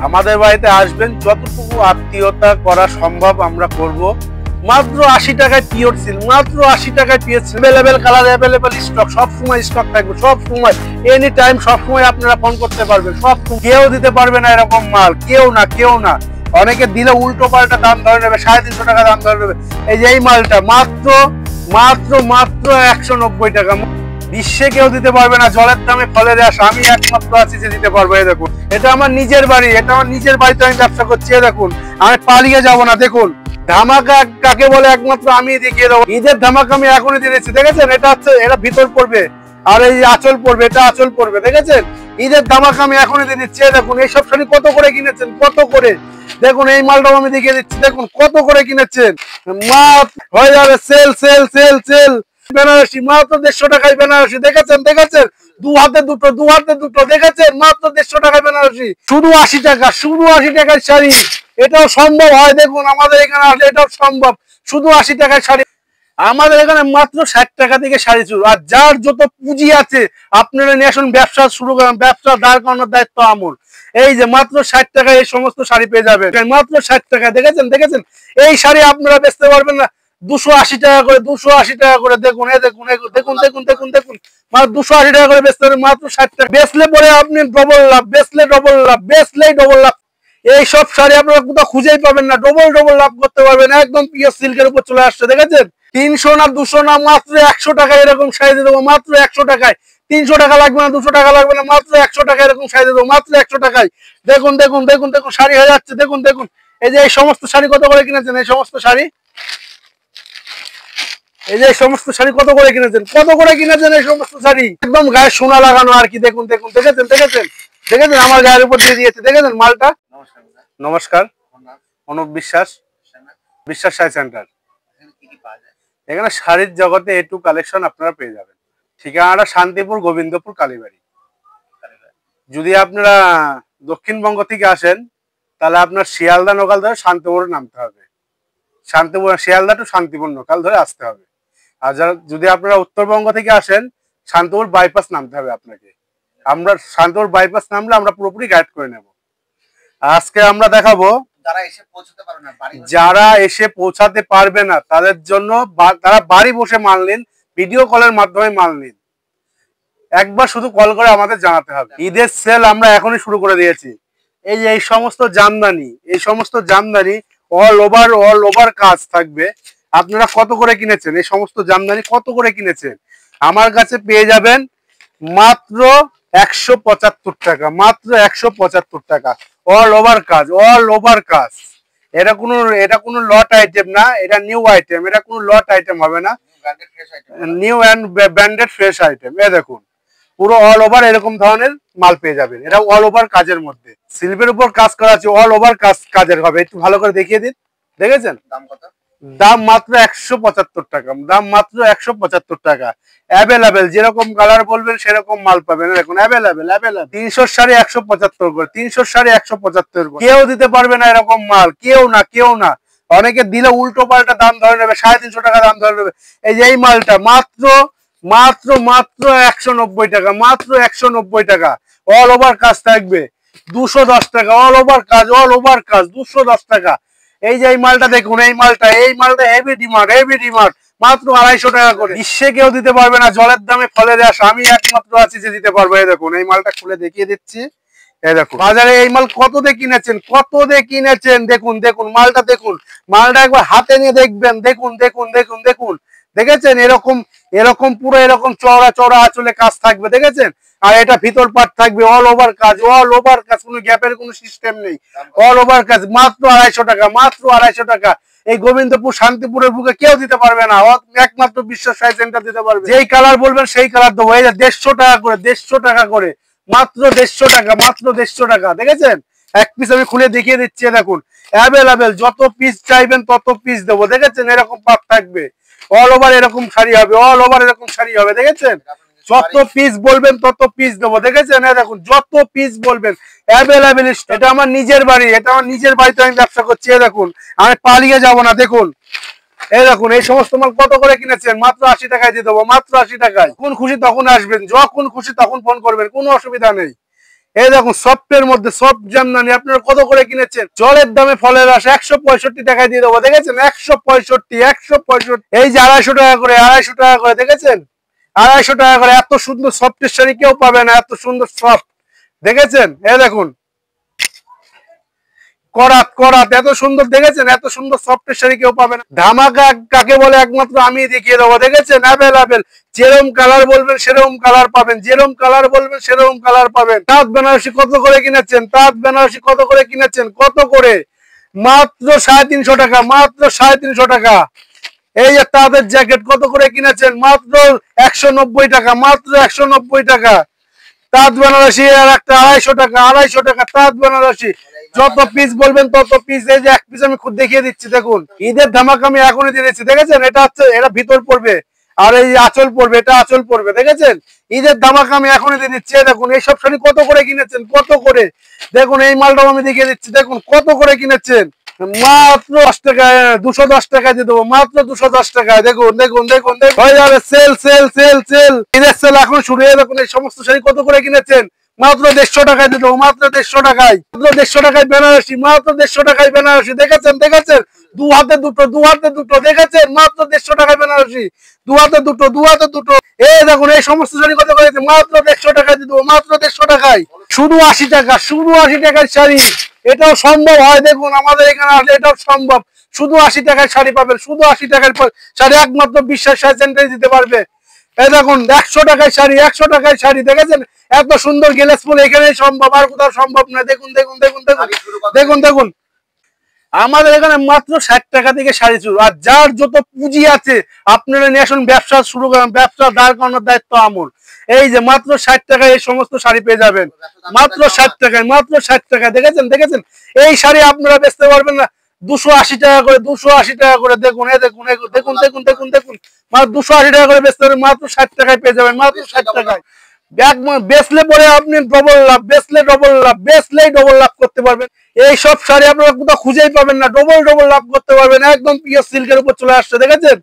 আমাদের বাড়িতে আসবেন, যতটুকু আত্মীয়তা করা সম্ভব আমরা করব। মাত্র 80 টাকায় পিওর সিল্ক, মাত্র 80 টাকায় pure silk. Available colour, available stock, সব সময় স্টক থাকবে, সব সময়, এনি টাইম, সব সময় আপনারা ফোন করতে পারবেন। সব কেউ দিতে পারবে না এরকম মাল, কেউ না, কেউ না। অনেকে দিলে উল্টো পাল্টা দাম ধরে নেবে, 350 টাকা দাম ধরে নেবে। এই যে এই মালটা মাত্র মাত্র মাত্র 190 টাকা। বিশ্বে কেউ দিতে পারবে না জলের দামে ফলের আস, আমি একমাত্র আছি যে দিতে পারবো। এই দেখুন, এটা আমার নিজের বাড়ি, এটা আমার নিজের বাড়িতে আমি ব্যবসা করছি। দেখুন, আমি পালিয়ে যাব না। দেখুন, ধামাকা কাকে বলে একমাত্র আমি দেখিয়ে দেবো। ঈদের ধামাকা আমি এখনই দিয়ে দিচ্ছি। দেখেছেন, এটা হচ্ছে, এটা ভিতর পড়বে, আর এই আঁচল পড়বে, এটা আঁচল পড়বে। দেখেছেন, ঈদের ধামাকা আমি এখনই দিয়ে দিচ্ছি। দেখুন, এইসব শাড়ি কত করে কিনেছেন, কত করে? দেখুন, এই মালটাও আমি দেখিয়ে দিচ্ছি। দেখুন কত করে কিনেছেন। মাপ হয়ে যাবে sale sale sale sale. Banarasi মাত্র 150 টাকায় বেনারসি। দেখেছেন, দেখেছেন, দু হাতে দুটো, দু হাতে দুটো। দেখেছেন, মাত্র 150 টাকায় বেনারসি। শুধু 80 টাকা, শুধু 80 টাকার শাড়ি। এটাও সম্ভব হয়। দেখুন, আমাদের এখানে আসলে এটাও সম্ভব। শুধু 80 টাকার শাড়ি। আমাদের এখানে মাত্র 60 টাকা থেকে শাড়ি শুরু। আর যার যত পুঁজি আছে আপনারা নিয়ে আসুন, ব্যবসা শুরু করেন। ব্যবসা দাঁড় করানোর দায়িত্ব আমল। এই যে মাত্র 60 টাকায় এই সমস্ত শাড়ি পেয়ে যাবেন, মাত্র 60 টাকা। দেখেছেন, দেখেছেন, এই শাড়ি আপনারা বেচতে পারবেন না 280 টাকা করে, 280 টাকা করে। দেখুন, এই দেখুন, দেখুন, দেখুন, দেখুন, দেখুন, মাত্র 280 টাকা করে বেচতে পারবেন, মাত্র 60 টাকা। বেচলে পরে আপনি ডবল লাভ, বেচলে ডবল লাভ, বেচলেই ডবল লাভ। এই সব শাড়ি আপনারা কোথাও খুঁজেই পাবেন না, ডবল ডবল লাভ করতে পারবেন। একদম পিওর সিল্কের উপর চলে আসছে। দেখেছেন, 300 না 200 না, মাত্র 100 টাকায় এরকম শাড়ি দিয়ে দেবো, মাত্র 100 টাকায়। 300 টাকা লাগবে না, 200 টাকা লাগবে না, মাত্র 100 টাকা এরকম শাড়ি দিয়ে দেবো, মাত্র 100 টাকায়। দেখুন, দেখুন, দেখুন, দেখুন, শাড়ি হয়ে যাচ্ছে। দেখুন, দেখুন, এই যে এই সমস্ত শাড়ি কত করে কিনেছেন, এই সমস্ত শাড়ি, এই যে এই সমস্ত শাড়ি কত করে কিনেছেন, কত করে কিনেছেন এই সমস্ত শাড়ি। একদম গায়ে সোনা লাগানো আর কি। দেখুন, দেখুন, দেখেছেন, দেখেছেন, দেখেছেন, আমার গায়ের উপর দিয়ে দিয়েছে। দেখেছেন মালটা। নমস্কার, অনুপ বিশ্বাস, বিশ্বাস শাড়ি সেন্টার। এখানে শাড়ির জগতে A to কালেকশন আপনারা পেয়ে যাবেন। ঠিকানাটা শান্তিপুর, গোবিন্দপুর, কালীবাড়ি। যদি আপনারা দক্ষিণবঙ্গ থেকে আসেন তাহলে আপনার শিয়ালদা লোকাল ধরে শান্তিপুরে নামতে হবে। শান্তিপুর, শিয়ালদা টু শান্তিপুর লোকাল ধরে আসতে হবে। আর যারা, যদি আপনারা উত্তরবঙ্গ থেকে আসেন, শান্তিপুর বাইপাস নামতে হবে আপনাকে। আমরা শান্তিপুর বাইপাস নামলে আমরা পুরোপুরি গাইড করে নেব। আজকে আমরা দেখাবো যারা এসে পৌঁছাতে পারবে না তাদের জন্য, তারা বাড়ি বসে মাল নিন, ভিডিও কলের মাধ্যমে মাল নিন। একবার শুধু কল করে আমাদের জানাতে হবে। ঈদের সেল আমরা এখনই শুরু করে দিয়েছি। এই যে এই সমস্ত জামদানি, এই সমস্ত জামদানি অল ওভার কাজ থাকবে। আপনারা কত করে কিনেছেন এই সমস্ত জামদানি, কত করে কিনেছেন? আমার কাছে পেয়ে যাবেন মাত্র 175 টাকা, মাত্র 175 টাকা। অল ওভার কাজ, অল ওভার কাজ। এটা কোনো লট আইটেম না, এটা নিউ আইটেম। এটা কোনো লট আইটেম হবে না, new and branded fresh item. এ দেখুন, পুরো অল ওভার এরকম ধরনের মাল পেয়ে যাবেন। এটা অল ওভার কাজের মধ্যে, সিল্কের উপর কাজ করা আছে, অল ওভার কাজের হবে। একটু ভালো করে দেখিয়ে দিন। দেখেছেন, দাম কত? দাম মাত্র 175 টাকা, দাম মাত্র 175 টাকা। অ্যাভেলেবেল, যেরকম কালার বলবেন সেরকম মাল পাবেন। দেখুন, অ্যাভেলেবেল, অ্যাভেলেবেল। 300 শাড়ি 175 করে, 300 শাড়ি 175 করে। কেউ দিতে পারবে না এরকম মাল, কেউ না, কেউ না। অনেকে দিলে উল্টো পাল্টা দাম ধরে নেবে, 350 টাকা দাম ধরে নেবে। এই যে এই মালটা মাত্র মাত্র মাত্র 190 টাকা, মাত্র 190 টাকা। অল ওভার কাজ থাকবে, 210 টাকা। অল ওভার কাজ, অল ওভার কাজ, 210 টাকা। এই যে এই মালটা দেখুন, এই মালটা হেভি ডিমান্ড, হেভি ডিমান্ড। মাত্র 250 টাকা করে। বিশ্বে কেউ দিতে পারবে না জলের দামে ফলের আস, আমি একমাত্র আছি যে দিতে পারবো। এই দেখুন, এই মালটা খুলে দেখিয়ে দিচ্ছি। এই দেখুন, বাজারে এই মাল কত দিয়ে কিনেছেন, কত দিয়ে কিনেছেন। দেখুন, দেখুন মালটা, দেখুন মালটা, একবার হাতে নিয়ে দেখবেন। দেখুন, দেখুন, দেখুন, দেখুন, দেখেছেন, এরকম এরকম পুরো এরকম চওড়া চওড়া আঁচলে কাজ থাকবে। দেখেছেন, আর এটা ভিতর পাট থাকবে, অল ওভার কাজ, অল ওভার কাজ, কোনো গ্যাপের কোনো সিস্টেম নেই। অল ওভার কাজ, মাত্র 250 টাকা, মাত্র 250 টাকা। এই গোবিন্দপুর, শান্তিপুরের বুকে কেউ দিতে পারবে না, একমাত্র বিশ্বাস শাড়ি সেন্টার দিতে পারবে। যেই কালার বলবেন সেই কালার দেবো। এই যে 150 টাকা করে, 150 টাকা করে, মাত্র 150 টাকা, মাত্র 150 টাকা। দেখেছেন, এক পিস আমি খুলে দেখিয়ে দিচ্ছি। দেখুন, অ্যাভেলেবেল, যত পিস চাইবেন তত পিস দেবো। দেখেছেন, এরকম পাট থাকবে, অল ওভার এরকম শাড়ি হবে, অল ওভার এরকম শাড়ি হবে। দেখেছেন, যত পিস বলবেন তত পিস দেবো। দেখেছেন, দেখুন, যত পিস বলবেন অ্যাভেলেবেল। এটা আমার নিজের বাড়ি, এটা আমার নিজের বাড়িতে আমি ব্যবসা করছি। দেখুন, আমি পালিয়ে যাব না। দেখুন, এই দেখুন, এই সমস্ত মাল কত করে কিনেছেন, মাত্র 80 টাকায় দিয়ে দেবো, মাত্র 80 টাকায়। যখন খুশি তখন আসবেন, যখন খুশি তখন ফোন করবেন, কোনো অসুবিধা নেই। এই দেখুন সফটের মধ্যে সফট জামদানি আপনারা কত করে কিনেছেন? জলের দামে ফলের রস 165 টাকায় দিয়ে দেবো, দেখেছেন? 165 এই যে 250 টাকা করে, 250 টাকা করে, দেখেছেন? 250 টাকা করে। এত সুন্দর সফটের শাড়ি কেউ পাবে না, এত সুন্দর সফট, দেখেছেন? এই দেখুন করাত করাত এত সুন্দর, দেখেছেন? এত সুন্দর সফটের শাড়ি কেউ পাবে না। ধামাকা কাকে বলে একমাত্র আমি দেখিয়ে দেবো, দেখেছেন? অ্যাভেলেবেল, যেরকম কালার বলবেন সেরকম কালার পাবেন, যেরকম কালার বলবেন সেরকম কালার পাবেন। তাঁত বেনারসি কত করে কিনেছেন? তাঁত বেনারসি কত করে কিনেছেন? কত করে? মাত্র 350 টাকা, মাত্র 350 টাকা। এই যে তাঁতের জ্যাকেট কত করে কিনেছেন? মাত্র 190 টাকা, মাত্র 190 টাকা। তাঁত বেনারসি আর একটা 250 টাকা, 250 টাকা তাঁত বেনারসি। যত পিস বলবেন তত পিস। এই যে এক পিস আমি খুব দেখিয়ে দিচ্ছি, দেখুন ঈদের ধামাকা আমি এখনই দিয়ে দিচ্ছি, দেখেছেন? এটা হচ্ছে, এটা ভিতর পড়বে আর এই আঁচল পড়বে, এটা আঁচল পড়বে, দেখেছেন? ঈদের ধামাকা আমি এখনই দিয়ে দিচ্ছি। দেখুন এইসব শাড়ি কত করে কিনেছেন? কত করে? দেখুন এই মালটাও আমি দেখিয়ে দিচ্ছি, দেখুন কত করে কিনেছেন? মাত্র 10 টাকায়, 210 টাকায় দিয়ে দেবো, মাত্র 210 টাকায়। দেখুন দেখুন দেখুন দেখুন, হয়ে যাবে সেল সেল সেল সেল, ঈদের সেল এখন শুরু হয়ে। দেখুন এই সমস্ত শাড়ি কত করে কিনেছেন? মাত্র 150 টাকায় দিয়ে দেবো, মাত্র 150 টাকায়, মাত্র 150 টাকায় বেনারসি, মাত্র 150 টাকায় বেনারসি, দেখেছেন? দেখেছেন? দু হাতে দুটো, দু হাতে দুটো, দেখেছেন? মাত্র 150 টাকায় বেনারসি, দু হাতে দুটো, দু হাতে দুটো। এই দেখুন এই সমস্ত শাড়ি কত করে? মাত্র 150 টাকায় দিয়ে দেবো, মাত্র 150 টাকায়। শুধু 80 টাকা, শুধু 80 টাকার শাড়ি। এটাও সম্ভব হয়, দেখুন আমাদের এখানে আসলে এটাও সম্ভব। শুধু 80 টাকায় শাড়ি পাবেন, শুধু 80 টাকার শাড়ি একমাত্র বিশ্বাস শাড়ি সেন্টারে দিতে পারবে। এই দেখুন 100 টাকায় শাড়ি, 100 টাকায় শাড়ি, দেখেছেন? এত সুন্দর গ্লেস ফুল এখানেই সম্ভব, আর কোথাও সম্ভব না। দেখুন দেখুন দেখুন দেখুন দেখুন দেখুন, আমাদের এখানে মাত্র 60 টাকা থেকে শাড়ি শুরু। আর যার যত পুঁজি আছে আপনারা নিয়ে আসুন, ব্যবসা শুরু করেন, ব্যবসা দাঁড় করানোর দায়িত্ব আমার। এই যে মাত্র 60 টাকায় এই সমস্ত শাড়ি পেয়ে যাবেন, মাত্র 60 টাকায়, মাত্র 60 টাকায়, দেখেছেন? দেখেছেন? এই শাড়ি আপনারা বেচতে পারবেন না 280 টাকা করে, 280 টাকা করে। দেখুন এই দেখুন দেখুন দেখুন দেখুন দেখুন, মাত্র 280 টাকা করে বেচতে পারবেন, মাত্র 60 টাকায় পেয়ে যাবেন, মাত্র 60 টাকায়। বেচলে পরে আপনি ডবল লাভ, বেচলে ডবল লাভ, বেচলেই ডবল লাভ করতে পারবেন। এই সব শাড়ি আপনারা কোথাও খুঁজেই পাবেন না, ডবল ডবল লাভ করতে পারবেন। একদম পিওর সিল্কের উপর চলে আসছে, দেখেছেন?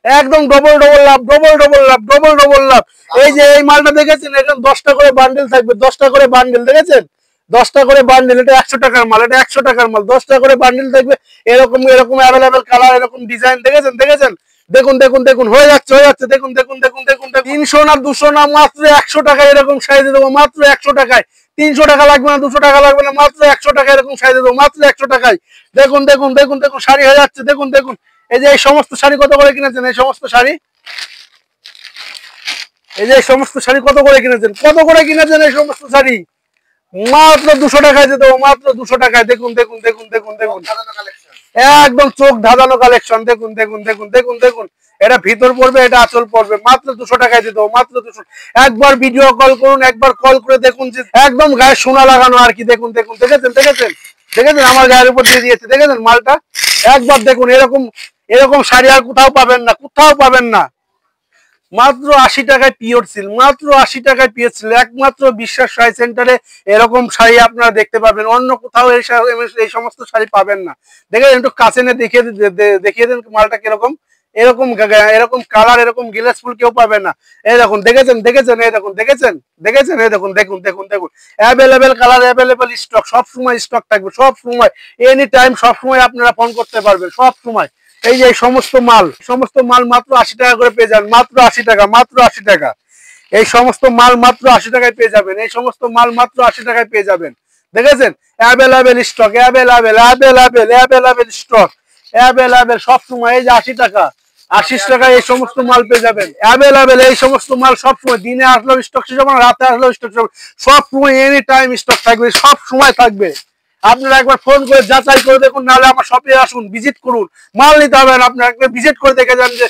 একদম ডবল ডবল লাভ, ডবল ডবল লাভ, ডবল ডবল লাভ। এই যে এই মালটা দেখেছেন? এখানে 10টা করে বান্ডেল থাকবে, 10টা করে বান্ডেল, দেখেছেন? 10টা করে বান্ডেল, এটা 100 টাকার মাল, এটা 100 টাকার মাল। 10টা করে বান্ডেল থাকবে, এরকম এরকম অ্যাভেলেবেল কালার, এরকম ডিজাইন, দেখেছেন? দেখেছেন? দেখুন দেখুন দেখুন, হয়ে যাচ্ছে হয়ে যাচ্ছে, দেখুন দেখুন দেখুন দেখুন। 300 না 200 না, মাত্র 100 টাকায় এরকম শাড়ি দিয়ে দেবো, মাত্র 100 টাকায়। 300 টাকা লাগবে না, 200 টাকা লাগবে না, মাত্র 100 টাকায় এরকম শাড়ি দিয়ে দেবো, মাত্র 100 টাকায়। দেখুন দেখুন দেখুন দেখুন, শাড়ি হয়ে যাচ্ছে, দেখুন দেখুন। এই যে এই সমস্ত শাড়ি কত করে কিনেছেন? এই সমস্ত শাড়ি, এই যে এই সমস্ত শাড়ি কত করে কিনেছেন? কত করে কিনেছেন এই সমস্ত শাড়ি? মাত্র 200 টাকায় দিয়ে দেবো, মাত্র 200 টাকায়। দেখুন দেখুন দেখুন দেখুন দেখুন, একদম চোখ ধাঁধানো কালেকশন। দেখুন দেখুন দেখুন দেখুন দেখুন, এটা ভিতর পড়বে, এটা আঁচল পড়বে, মাত্র 200 টাকায় দিয়ে দেবো, মাত্র 200। একবার ভিডিও কল করুন, একবার কল করে দেখুন যে একদম গায়ে সোনা লাগানো আর কি। দেখুন দেখুন, দেখেছেন? দেখেছেন? দেখেছেন? আমার গায়ের উপর দিয়ে দিয়েছে, দেখেছেন মালটা? একবার দেখুন, এরকম এরকম শাড়ি আর কোথাও পাবেন না, কোথাও পাবেন না। মাত্র 80 টাকায় পিওর সিল্ক, মাত্র 80 টাকায় পিওর সিল্ক, একমাত্র বিশ্বাস শাড়ি সেন্টারে এরকম শাড়ি আপনারা দেখতে পাবেন, অন্য কোথাও এই সমস্ত শাড়ি পাবেন না। দেখেন একটু কাছে নিয়ে দেখিয়ে দেন মালটা কিরকম। এরকম এরকম কালার, এরকম গ্লেস ফুল কেউ পাবে না। এই দেখুন, দেখেছেন? দেখেছেন? এই দেখুন, দেখেছেন? দেখেছেন? এই দেখুন দেখুন দেখুন দেখুন, অ্যাভেলেবেল কালার, অ্যাভেলেবেল স্টক, সব সময় স্টক থাকবে, সব সময়, এনি টাইম, সব সময় আপনারা ফোন করতে পারবেন, সব সময়। এই যে সমস্ত মাল মাত্র 80 টাকা করে পেয়ে যান, মাত্র 80 টাকা, মাত্র 80 টাকা। এই সমস্ত মাল মাত্র 80 টাকায় পেয়ে যাবেন, এই সমস্ত মাল মাত্র 80 টাকায় পেয়ে যাবেন। দেখেছেন? Available stock, available available available stock, available সব সময়। এই যে 80 টাকা, 80 টাকায় এই সমস্ত মাল পেয়ে যাবেন, অ্যাভেলেবেল এই সমস্ত মাল সব সময়। দিনে আসলেও স্টক শেষ হবে না, রাতে আসলেও স্টক শেষ হবে, সব সময় এনি টাইম স্টক থাকবে, সব সময় থাকবে। আপনারা একবার ফোন করে যাচাই করে দেখুন, নাহলে আমার শপে আসুন, ভিজিট করুন, মাল নিতে হবে না। আপনারা একবার ভিজিট করে দেখে যান যে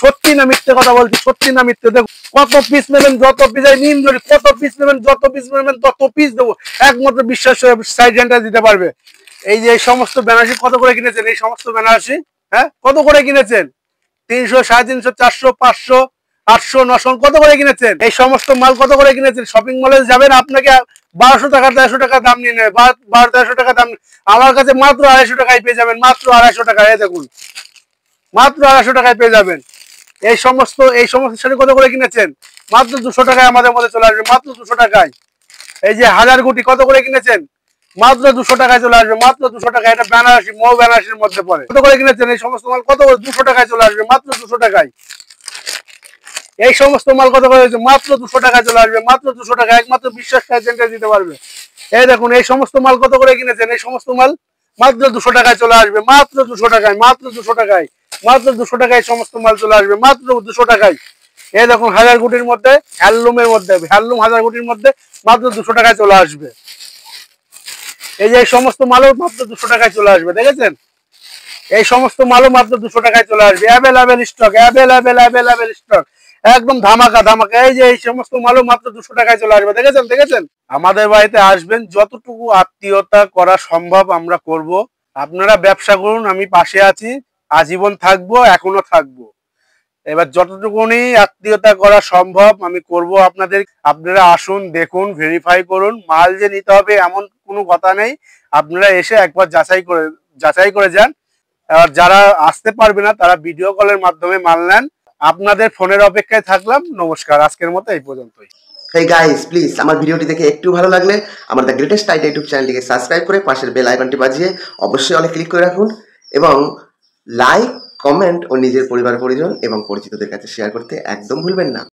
সত্যি না মিথ্যে কথা বলছি, সত্যি না মিথ্যে। দেখুন কত পিস নেবেন, যত পিস নিন, কত পিস নেবেন, যত পিস নেবেন তত পিস দেবো, একমাত্র বিশ্বাস সাইড সেন্টার দিতে পারবে। এই যে এই সমস্ত বেনারসি কত করে কিনেছেন? এই সমস্ত বেনারসি হ্যাঁ কত করে কিনেছেন? 300, 350, 400, 500, 800, 900 কত করে কিনেছেন? এই সমস্ত মাল কত করে কিনেছেন? শপিং মলে যাবেন, আপনাকে 1200 টাকা 1300 টাকা দাম নিয়ে নেবে, 1200-1300 টাকা দাম। আমার কাছে মাত্র 250 টাকায় পেয়ে যাবেন, মাত্র 250 টাকায়। দেখুন মাত্র 250 টাকায় পেয়ে যাবেন। এই সমস্ত শাড়ি কত করে কিনেছেন? মাত্র 200 টাকায় আমাদের মধ্যে চলে আসবে, মাত্র 200 টাকায়। এই যে 1000 গুটি কত করে কিনেছেন? মাত্র 200 টাকায় চলে আসবে, মাত্র 200 টাকা। এটা বেনারসি, মৌ বেনারসির মধ্যে পড়ে। কত করে কিনেছেন? এই সমস্ত মাল কত করে? 200 টাকায় চলে আসবে, মাত্র 200 টাকায়। এই সমস্ত মাল কত করে হয়েছে? মাত্র 200 টাকায় চলে আসবে, মাত্র 200 টাকা। একমাত্র বিশ্বাস এজেন্টে দিতে পারবে। এই দেখুন, এই সমস্ত মাল কত করে কিনেছেন? এই সমস্ত মাল মাত্র 200 টাকায় চলে আসবে, মাত্র 200 টাকায়, মাত্র 200 টাকায়, মাত্র 200 টাকায় সমস্ত মাল চলে আসবে, মাত্র 200 টাকায়। এই দেখুন, 1000 গুটির মধ্যে, হ্যান্ডলুমের মধ্যে, হ্যান্ডলুম 1000 গুটির মধ্যে মাত্র 200 টাকায় চলে আসবে। এই যে এই সমস্ত মালও মাত্র 200 টাকায় চলে আসবে, দেখেছেন? এই সমস্ত মালও মাত্র 200 টাকায় চলে আসবে। অ্যাভেলেবেল স্টক, অ্যাভেলেবেল স্টক, একদম ধামাকা ধামাকা। এই যে এই সমস্ত মালও মাত্র 200 টাকায় চলে আসবে, দেখেছেন? দেখেছেন? আমাদের বাড়িতে আসবেন, যতটুকু আত্মীয়তা করা সম্ভব আমরা করব। আপনারা ব্যবসা করুন, আমি পাশে আছি, আজীবন থাকবো, এখনো থাকবো। এবার যতটুকুনি আত্মীয়তা করা সম্ভব আমি করব আপনাদের। আপনারা আসুন, দেখুন, ভেরিফাই করুন। মাল যে নিতে হবে এমন কোনো কথা নেই, আপনারা এসে একবার যাচাই করে যান। আর যারা আসতে পারবে না তারা ভিডিও কলের মাধ্যমে মাল নেন। আপনাদের ফোনের অপেক্ষায় থাকলাম। নমস্কার, আজকের মতো এই পর্যন্তই। হেই গাইস, প্লিজ আমার ভিডিওটি দেখে একটু ভালো লাগলে আমার দ্য গ্রেটেস্ট আইডিয়া ইউটিউব চ্যানেলটিকে সাবস্ক্রাইব করে পাশের বেল আইকনটি বাজিয়ে অবশ্যই অলে ক্লিক করে রাখুন এবং লাইক, কমেন্ট ও নিজের পরিবার পরিজন এবং পরিচিতদের কাছে শেয়ার করতে একদম ভুলবেন না।